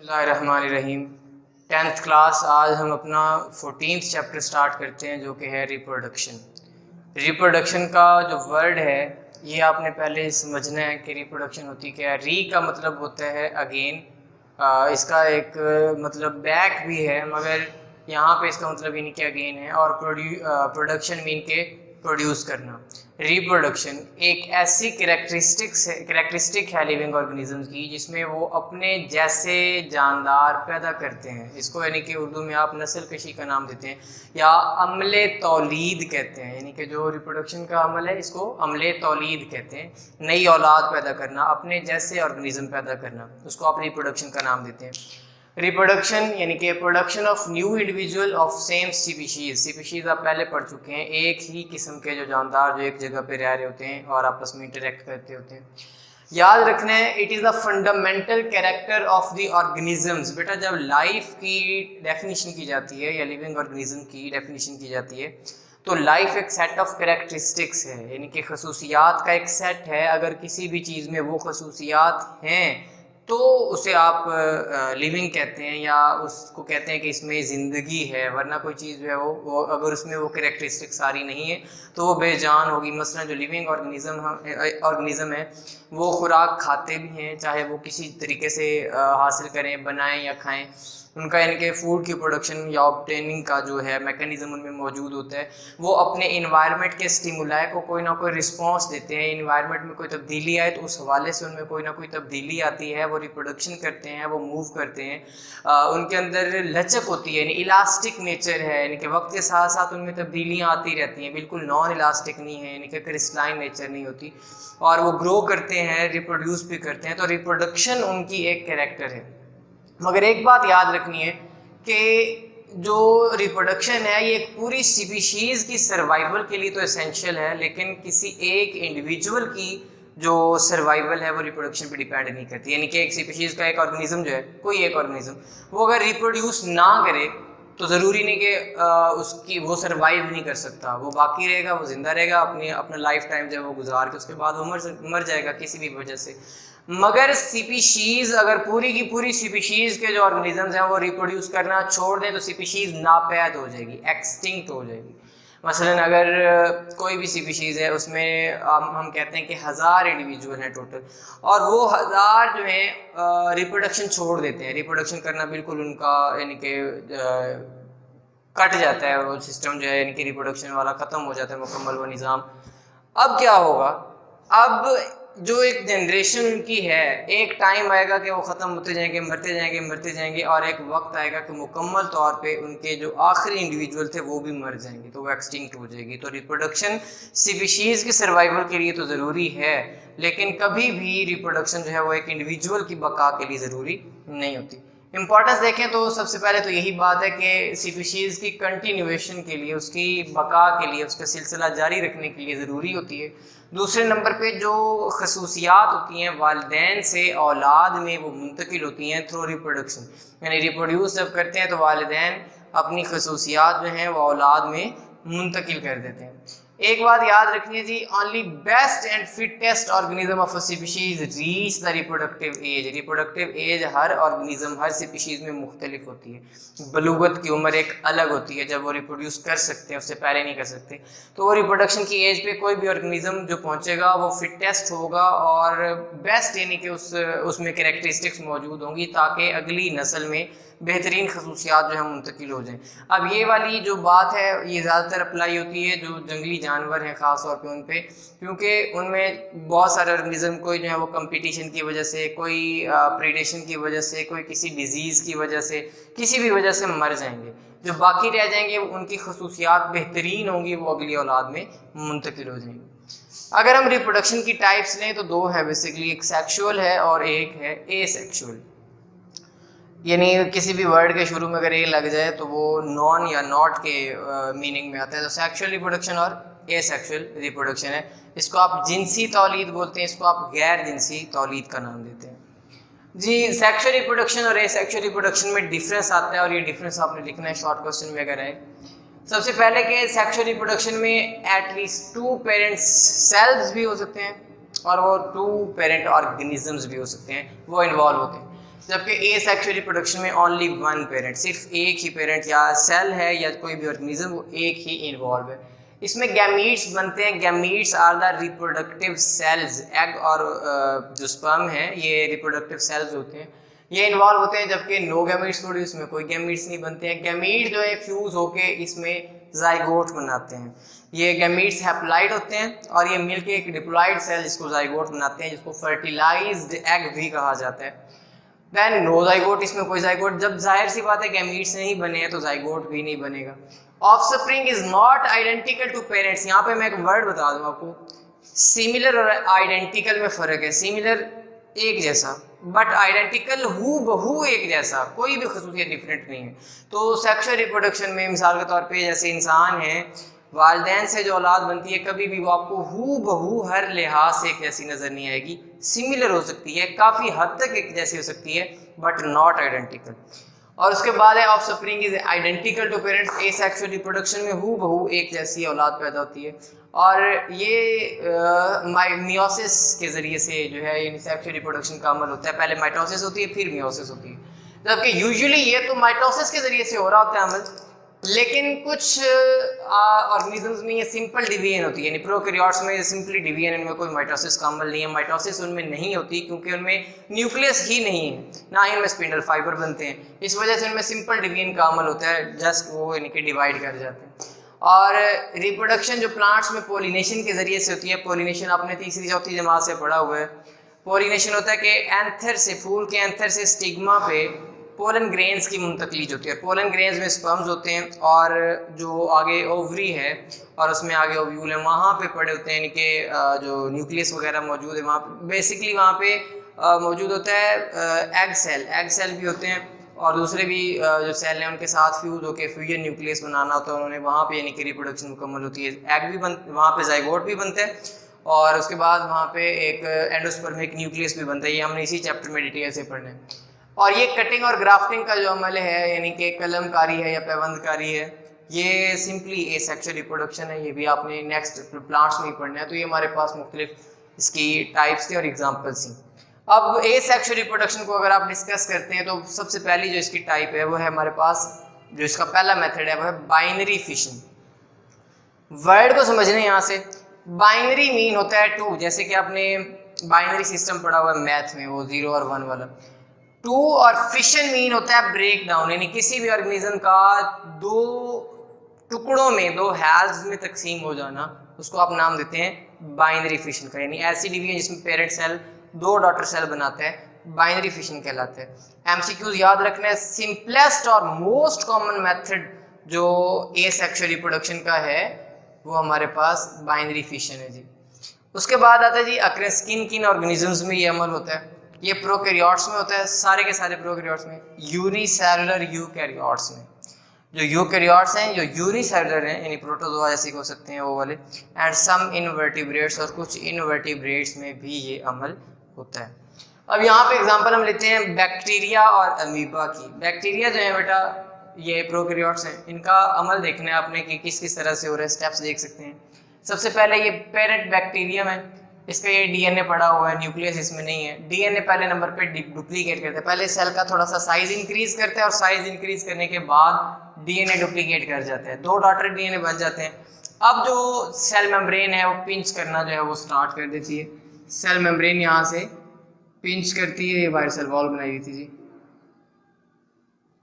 बिस्मिल्लाहिर्रहमानिर्रहीम। 10th class आज हम अपना 14th चैप्टर स्टार्ट करते हैं जो कि है रिप्रोडक्शन। रिप्रोडक्शन का जो वर्ड है ये आपने पहले समझना है कि रिप्रोडक्शन होती क्या है। री का मतलब होता है अगेन, इसका एक मतलब बैक भी है, मगर यहाँ पे इसका मतलब ये नहीं कि अगेन है। और प्रोडक्शन मीन के प्रोड्यूस करना। रिप्रोडक्शन एक ऐसी कैरेक्टरिस्टिक है लिविंग ऑर्गेनिजम्स की जिसमें वो अपने जैसे जानदार पैदा करते हैं। इसको यानी कि उर्दू में आप नस्ल कशी का नाम देते हैं या अमले तौलीद कहते हैं। यानी कि जो रिप्रोडक्शन का अमल है इसको अमले तौलीद कहते हैं। नई औलाद पैदा करना, अपने जैसे ऑर्गेनिज्म पैदा करना, उसको आप रिप्रोडक्शन का नाम देते हैं। रिप्रोडक्शन यानी कि production of new individual of same species आप पहले पढ़ चुके हैं। एक ही किस्म के जो जानदार जो एक जगह पे रह रहे होते हैं और आपस में इंटरेक्ट करते होते हैं। याद रखना है it is the fundamental character of the organisms. बेटा जब लाइफ की डेफिनेशन की जाती है या लिविंग ऑर्गेनिज्म की डेफिनेशन की जाती है तो लाइफ एक सेट ऑफ कैरेक्टरिस्टिक्स है, यानी कि खसूसियात का एक सेट है। अगर किसी भी चीज़ में वो खसूसियात हैं तो उसे आप लिविंग कहते हैं या उसको कहते हैं कि इसमें ज़िंदगी है। वरना कोई चीज़ जो है वो अगर उसमें वो कैरेक्टरिस्टिक सारी नहीं है तो वो बेजान होगी। मसलन जो लिविंग ऑर्गेनिज़म है वो खुराक खाते भी हैं, चाहे वो किसी तरीके से हासिल करें, बनाएं या खाएं। उनका यानी कि फूड की प्रोडक्शन या ऑब्टेनिंग का जो है मैकेनिज्म उनमें मौजूद होता है। वो अपने इन्वायरमेंट के स्टिमुलाई को कोई ना कोई रिस्पॉन्स देते हैं। इन्वायरमेंट में कोई तब्दीली आए तो उस हवाले से उनमें कोई ना कोई तब्दीली आती है, वो रिप्रोडक्शन करते हैं, वो मूव करते हैं। उनके अंदर लचक होती है, यानी इलास्टिक नेचर है, यानी कि वक्त के साथ साथ उनमें तब्दीलियाँ आती रहती हैं। बिल्कुल नॉन इलास्टिक नहीं है, यानी कि क्रिस्टलाइन नेचर नहीं होती। और वो ग्रो करते हैं, रिप्रोड्यूस भी करते हैं। तो रिप्रोडक्शन उनकी एक कैरेक्टर है। मगर एक बात याद रखनी है कि जो रिप्रोडक्शन है ये एक पूरी स्पीशीज़ की सर्वाइवल के लिए तो एसेंशियल है, लेकिन किसी एक इंडिविजुअल की जो सर्वाइवल है वो रिप्रोडक्शन पे डिपेंड नहीं करती। यानी कि एक स्पीशीज़ का एक ऑर्गेनिज्म जो है, कोई एक ऑर्गेनिज्म वो अगर रिप्रोड्यूस ना करे तो ज़रूरी नहीं कि उसकी वो सर्वाइव नहीं कर सकता। वो बाकी रहेगा, वो ज़िंदा रहेगा, अपना लाइफ टाइम जब वो गुजार के उसके बाद वो मर जाएगा किसी भी वजह से। मगर स्पीशीज़ अगर पूरी की पूरी स्पीशीज़ के जो ऑर्गेनिजम्स हैं वो रिप्रोड्यूस करना छोड़ दें तो स्पीशीज़ नापैद हो जाएगी, एक्सटिंक्ट हो जाएगी। मसलन अगर कोई भी स्पीशीज़ है उसमें हम कहते हैं कि 1000 इंडिविजुअल हैं टोटल, और वो 1000 जो हैं रिप्रोडक्शन छोड़ देते हैं, रिप्रोडक्शन करना बिल्कुल उनका यानी कि कट जाता है वो सिस्टम जो है, यानी कि रिप्रोडक्शन वाला ख़त्म हो जाता है मुकम्मल वो निज़ाम। अब क्या होगा? अब जो एक जनरेशन उनकी है, एक टाइम आएगा कि वो ख़त्म होते जाएंगे, मरते जाएंगे और एक वक्त आएगा कि मुकम्मल तौर पे उनके जो आखिरी इंडिविजुअल थे वो भी मर जाएंगे, तो वो एक्सटिंक्ट हो जाएगी। तो रिप्रोडक्शन स्पीशीज़ के सर्वाइवल के लिए तो ज़रूरी है, लेकिन कभी भी रिप्रोडक्शन जो है वो एक इंडिविजुअल की बका के लिए ज़रूरी नहीं होती। इम्पॉर्टेंस देखें तो सबसे पहले तो यही बात है कि स्पीशीज़ की कंटिन्यूएशन के लिए, उसकी बका के लिए, उसका सिलसिला जारी रखने के लिए ज़रूरी होती है। दूसरे नंबर पे जो खसूसियात होती हैं वालिदैन से औलाद में वो मुंतकिल होती हैं थ्रू रिप्रोडक्शन। यानी रिप्रोड्यूस जब करते हैं तो वालिदैन अपनी खसूसियात जो हैं वो औलाद में मुंतकिल कर देते हैं। एक बात याद रखनी है जी, only best and fittest organism of a species reach the reproductive age. Reproductive age हर ऑर्गेनिज्म, हर स्पीशीज में मुख्तलिफ होती है। बलूगत की उम्र एक अलग होती है, जब वो रिप्रोड्यूस कर सकते हैं, उससे पहले नहीं कर सकते। तो वो रिप्रोडक्शन की एज पे कोई भी ऑर्गेनिज्म जो पहुंचेगा वो फिटेस्ट होगा और बेस्ट, यानी कि उसमें कैरेक्टरिस्टिक्स मौजूद होंगी ताकि अगली नस्ल में बेहतरीन खसूसियात जो है मुंतकिल हो जाएं। अब ये वाली जो बात है ये ज़्यादातर अप्लाई होती है जो जंगली जानवर हैं, ख़ास तौर पे उन पे, क्योंकि उनमें बहुत सारे ऑर्गेनिज्म कोई जो है वो कंपटीशन की वजह से, कोई प्रीडेशन की वजह से, कोई किसी डिजीज़ की वजह से, किसी भी वजह से मर जाएंगे। जो बाकी रह जाएंगे उनकी खसूसियात बेहतरीन होंगी, वो अगली औलाद में मुंतकिल हो जाएंगी। अगर हम रिप्रोडक्शन की टाइप्स लें तो दो है बेसिकली, एक सेक्शुअल है और एक है एसेक्शुअल। यानी किसी भी वर्ड के शुरू में अगर ए लग जाए तो वो नॉन या नॉट के मीनिंग में आता है। तो सेक्सुअल रिप्रोडक्शन और एसेक्सुअल रिप्रोडक्शन है। इसको आप जिनसी तौलीद बोलते हैं, इसको आप गैर जिनसी तौलीद का नाम देते हैं जी। सेक्सुअल रिप्रोडक्शन और एसेक्सुअल रिप्रोडक्शन में डिफरेंस आता है और ये डिफरेंस आपने लिखना है शॉर्ट क्वेश्चन में अगर है। सबसे पहले कि सेक्सुअल रिप्रोडक्शन में एटलीस्ट 2 पेरेंट्स सेल्स भी हो सकते हैं और वो 2 पेरेंट ऑर्गेनिजम्स भी हो सकते हैं, वो इन्वॉल्व होते हैं। जबकि ए सेक्सुअल रिप्रोडक्शन में ओनली वन पेरेंट, सिर्फ एक ही पेरेंट या सेल है या कोई भी ऑर्गेनिज्म वो एक ही इन्वॉल्व है। इसमें गैमीट्स बनते हैं। Gametes are the reproductive cells, egg और जो स्पर्म है ये रिप्रोडक्टिव सेल्स होते हैं, ये इन्वॉल्व होते हैं। जबकि नो गैमीट्स प्रोड्यूस में कोई गैमीट्स नहीं बनते हैं। गैमीट जो है फ्यूज होके इसमें जाइगोट बनाते हैं। ये गैमीट्स हैप्लॉइड होते हैं और ये मिलके एक डिप्लॉइड सेल जिसको जाइगोट बनाते हैं, जिसको फर्टिलाइज्ड एग भी कहा जाता है। देन नो जाइगोट, इसमें कोई जाइगोट, जब जाहिर सी बात है गैमीट्स नहीं बने हैं तो जाइगोट भी नहीं बनेगा। Offspring is not identical to parents. यहाँ पे मैं एक वर्ड बता दूं आपको, सिमिलर और आइडेंटिकल में फ़र्क है। सिमिलर एक जैसा, बट आइडेंटिकल हू बहू एक जैसा, कोई भी खसूसियत डिफरेंट नहीं है। तो सेक्सुअल रिप्रोडक्शन में मिसाल के तौर पे जैसे इंसान है, वालिदैन से जो औलाद बनती है कभी भी वो आपको हू बहू हर लिहाज से एक जैसी नज़र नहीं आएगी। सिमिलर हो सकती है, काफ़ी हद तक एक जैसी हो सकती है, बट नॉट आइडेंटिकल। और उसके बाद है offspring is identical to parents. Asexual reproduction में हू बहू एक जैसी औलाद पैदा होती है और ये मियोसिस के ज़रिए से जो है ये सेक्सुअल रिप्रोडक्शन का अमल होता है। पहले माइटोसिस होती है फिर मियोसिस होती है, जबकि यूजुअली ये तो माइटोसिस के ज़रिए से हो रहा होता है अमल, लेकिन कुछ ऑर्गेनिजम्स में ये सिंपल डिवीजन होती है, यानी प्रोकैरियोट्स में सिंपली डिवीजन, इनमें कोई माइटोसिस का अमल नहीं है। माइटोसिस उनमें नहीं होती क्योंकि उनमें न्यूक्लियस ही नहीं है, ना ही उनमें स्पिंडल फाइबर बनते हैं। इस वजह से उनमें सिंपल डिवीजन का अमल होता है, जस्ट वो इनके डिवाइड कर जाते हैं। और रिप्रोडक्शन जो प्लांट्स में पोलिनेशन के ज़रिए से होती है, पोलिनेशन आपने तीसरी चौथी जमात से पढ़ा हुआ है। पोलिनेशन होता है कि एंथर से, फूल के एंथर से स्टिग्मा पे पोलन ग्रेन्स की मुंतकली होती है। पोलन ग्रेन्स में स्पर्म्स होते हैं और जो आगे ओवरी है और उसमें आगे ओव्यूल है, वहाँ पे पड़े होते हैं, यानी कि जो न्यूक्लियस वगैरह मौजूद है वहाँ पे बेसिकली वहाँ पे मौजूद होता है एग सेल भी होते हैं और दूसरे भी जो सेल हैं उनके साथ फ्यूज होकर फ्यूजन न्यूक्लियस बनाना होता है उन्होंने, वहाँ पे यानी कि रिप्रोडक्शन मुकम्मल होती है। एग भी वहाँ पे जाइगोट भी बनते हैं और उसके बाद वहाँ पे एक एंडोस्पर्मिक न्यूक्लियस भी बनता है। ये हमने इसी चैप्टर में डिटेल से पढ़ना है। और ये कटिंग और ग्राफ्टिंग का जो अमल है, यानी कि कलमकारी है या पैबंदकारी है, ये सिंपली एसेक्सुअल रिप्रोडक्शन है। ये भी आपने नेक्स्ट प्लांट्स में ही पढ़ना है। तो ये हमारे पास मुख्तलिफ इसकी टाइप्स थी और एग्जाम्पल्स थी। अब एसेक्सुअल रिप्रोडक्शन को अगर आप डिस्कस करते हैं तो सबसे पहली जो इसकी टाइप है वो है हमारे पास, जो इसका पहला मेथड है वो है बाइनरी फिशन। वर्ड को समझने यहाँ से, बाइनरी मीन होता है टू, जैसे कि आपने बाइनरी सिस्टम पढ़ा हुआ है मैथ में, वो 0 और 1 वाला। टू और फिशन मीन होता है ब्रेक डाउन, यानी किसी भी ऑर्गेनिज्म का दो टुकड़ों में, दो हैल्स में तकसीम हो जाना, उसको आप नाम देते हैं बाइनरी फिशन का। यानी ऐसी डिवीजन जिसमें पेरेंट सेल दो डॉटर सेल बनाता है, बाइनरी फिशन कहलाता है। एमसीक्यूज याद रखना है, सिंपलेस्ट और मोस्ट कॉमन मेथड जो एसेक्सुअल रिप्रोडक्शन का है वो हमारे पास बाइनरी फिशन है जी। उसके बाद आता है जी अक्रेंस, किन ऑर्गेनिजम्स में ये अमल होता है। ये प्रोकैरियोट्स में होता है, सारे के सारे प्रोकैरियोट्स में, यूनिसेलुलर यूकैरियोट्स में। जो यूकैरियोट्स हैं जो यूनिसेलुलर हैं, यानी प्रोटोजोआ जैसे हो सकते हैं वो वाले, एंड सम इनवर्टिब्रेट्स, और कुछ इनवर्टिब्रेट्स में भी ये अमल होता है। अब यहाँ पे एग्जांपल हम लेते हैं बैक्टीरिया और अमीबा की। बैक्टीरिया जो है बेटा ये प्रोकैरियोट्स हैं, इनका अमल देखना है आपने कि किस किस तरह से हो रहा है, स्टेप्स देख सकते हैं। सबसे पहले ये पेरेंट बैक्टीरियम है, इसका ये डीएनए पड़ा हुआ है, न्यूक्लियस इसमें नहीं है। डीएनए पहले नंबर पे डुप्लीकेट करता है, पहले सेल का थोड़ा सा साइज इंक्रीज करता है और साइज इंक्रीज करने के बाद डीएनए डुप्लीकेट कर जाता है, दो डॉटर डीएनए बन जाते हैं। अब जो सेल मेम्ब्रेन है वो पिंच करना जो है वो स्टार्ट कर देती है। सेल मेम्ब्रेन यहाँ से पिंच करती है, ये बाहर सेल वॉल बनाई हुई थी जी।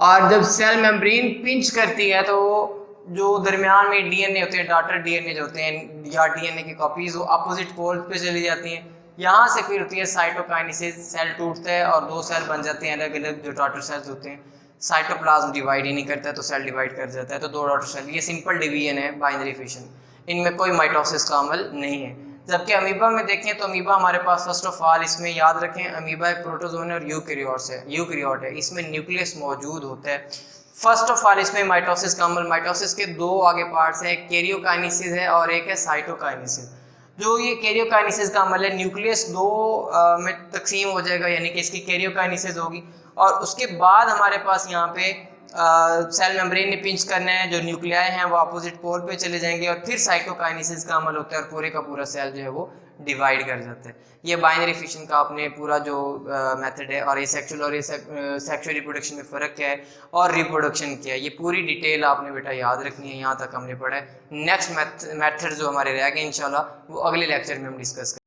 और जब सेल मेम्ब्रेन पिंच करती है तो जो दरमियान में डीएनए होते हैं, डॉटर डीएनए जो होते हैं या डीएनए की कॉपीज, वो अपोजिट पोल पे चली जाती हैं। यहाँ से फिर होती है साइटोकाइनेसिस, सेल टूटता है और दो सेल बन जाते हैं अलग अलग, जो डॉटर सेल्स होते हैं। साइटोप्लाज्म डिवाइड ही नहीं करता है तो सेल डिवाइड कर जाता है, तो दो डॉटर सेल। ये सिंपल डिवीजन है बाइनरी फिशन, इनमें कोई माइटोसिस का अमल नहीं है। जबकि अमीबा में देखें तो अमीबा हमारे पास फर्स्ट ऑफ ऑल, इसमें याद रखें अमीबा एक प्रोटोजोन और यूकैरियोट है, इसमें न्यूक्लियस मौजूद होता है। फर्स्ट ऑफ ऑल इसमें माइटोसिस का अमल, माइटोसिस के दो आगे पार्ट्स हैं, एक कैरियोकाइनेसिस है और एक है साइटोकाइनेसिस। जो ये कैरियोकाइनेसिस का अमल है, न्यूक्लियस दो में तकसीम हो जाएगा, यानी कि इसकी कैरियोकाइनेसिस होगी और उसके बाद हमारे पास यहाँ पे सेल मेम्ब्रेन ने पिंच करना है, जो न्यूक्लियाई हैं वो अपोजिट पोल पे चले जाएंगे और फिर साइटोकाइनेसिस का अमल होता है और पूरे का पूरा सेल जो है वो डिवाइड कर जाता है। ये बाइनरी फिशन का आपने पूरा जो मेथड है और ये सेक्सुअल रिप्रोडक्शन में फ़र्क क्या है और रिप्रोडक्शन क्या है, ये पूरी डिटेल आपने बेटा याद रखनी है। यहाँ तक हमने पढ़ा है। नेक्स्ट मेथड जो हमारे रह गए इंशाल्लाह वो अगले लेक्चर में हम डिस्कस करेंगे।